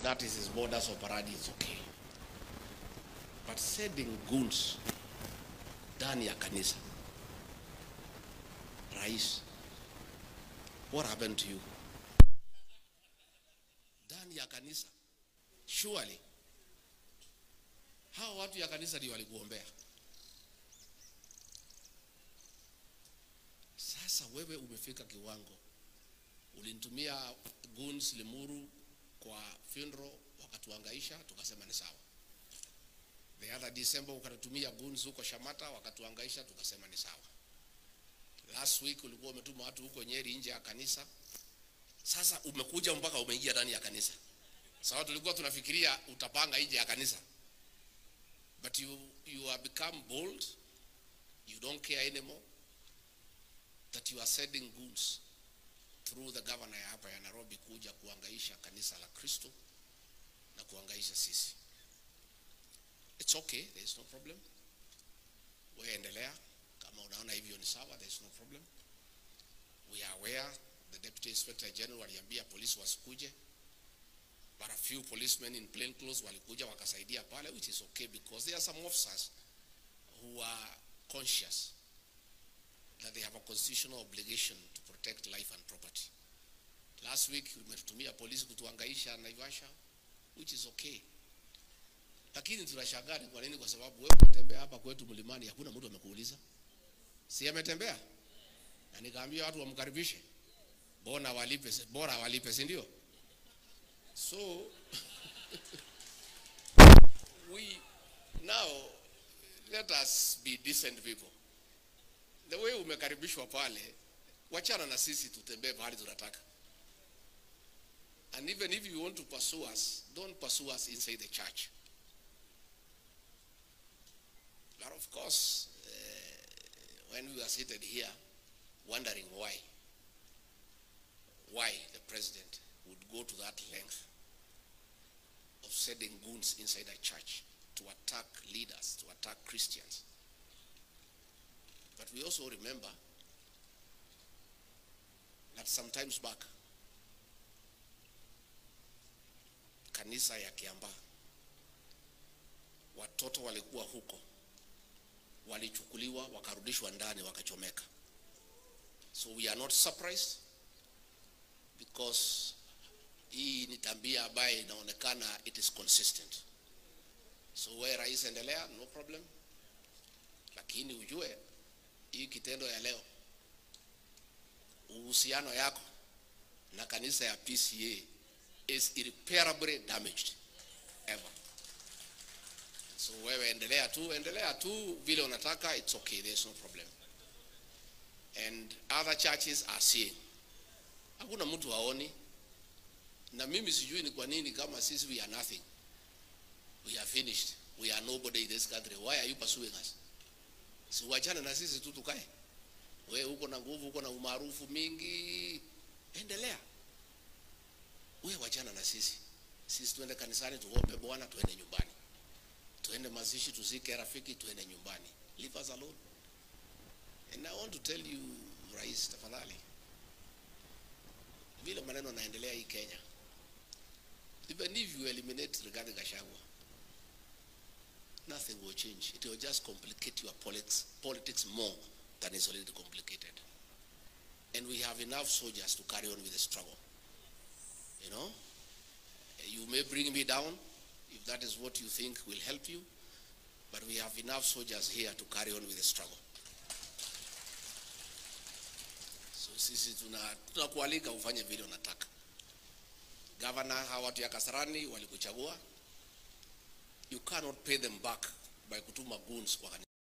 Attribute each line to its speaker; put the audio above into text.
Speaker 1: that is his modus operandi, it's okay. But sending goons ndani ya kanisa, Rais, what happened to you? Ndani ya kanisa, surely hao watu ya kanisa ndio walikuombea. Sasa wewe umefika kiwango, ulinitumia goons Limuru kwa funeral, wakatuangaisha, tukasema ni sawa. The other December ukatutumia goons huko Shamata, wakatuangaisha, tukasema ni sawa. Last week ulikuwa umetuma watu huko Nyeri nje ya kanisa. Sasa umekuja mpaka umeingia ndani ya kanisa. Sawa, tulikuwa tunafikiria utapanga nje ya kanisa. But you have become bold. You don't care anymore that you are sending goons through the governor hapa ya Nairobi kuja kuangaisha kanisa la Kristo na kuangaisha sisi. It's okay, there is no problem. Wewe endelea kama unaona hivyo ni sawa, there is no problem. We are aware the Deputy Inspector General aliambia polisi wasikuje, but a few policemen in plain clothes walikuja wakasaidia pale, which is okay because there are some officers who are conscious that they have a constitutional obligation to protect life and property. Last week umetutumia polisi kutuangaisha Naivasha, which is okay. Lakini tunashangaa kwa nini? Kwa sababu wewe unatembea hapa kwetu mlimani, hakuna mtu amekuuliza. Si ametembea? Na nikaambia watu wamkaribishe. Bora walipe, si ndio? So now let us be decent people. The way umekaribishwa pale, wachana na sisi tutembee mahali tunataka. And even if you want to pursue us, don't pursue us inside the church. But of course, when we were seated here, wondering why the president would go to that length of sending goons inside a church to attack leaders, to attack Christians. But we also remember that sometimes back, kanisa ya Kiambaa, watoto walikuwa huko, walichukuliwa wakarudishwa ndani wakachomeka. So we are not surprised because hii ni tabia ambayo inaonekana it is consistent. So where Rais endelea, no problem. Lakini ujue hii kitendo ya leo, uhusiano yako na kanisa ya PCA is irreparably damaged ever. So wewe endelea tu vile unataka, it's okay, there's no problem. And other churches are seeing. Hakuna mtu haoni. Na mimi sijui ni kwa nini kama sisi we are nothing. We are finished. We are nobody in this country. Why are you pursuing us? Si wachana na sisi tu tukae. Wewe uko na nguvu, uko na umaarufu mingi. Endelea. Wewe wachana na sisi. Sisi tuende kanisani tuombe Bwana, tuende nyumbani. Tuende mazishi tuzike rafiki, tuende nyumbani. Leave us alone. And I want to tell you, Rais, tafadhali, vile maneno naendelea hii Kenya, even if you eliminate Rigathi Gachagua, nothing will change. It will just complicate your politics more than is already complicated. And we have enough soldiers to carry on with the struggle. You know, you may bring me down if that is what you think will help you, but we have enough soldiers here to carry on with the struggle. So sisi tunakualika ufanye vile unataka. Governor, hawa watu ya Kasarani walikuchagua. You cannot pay them back by kutuma goons kwa kanisa.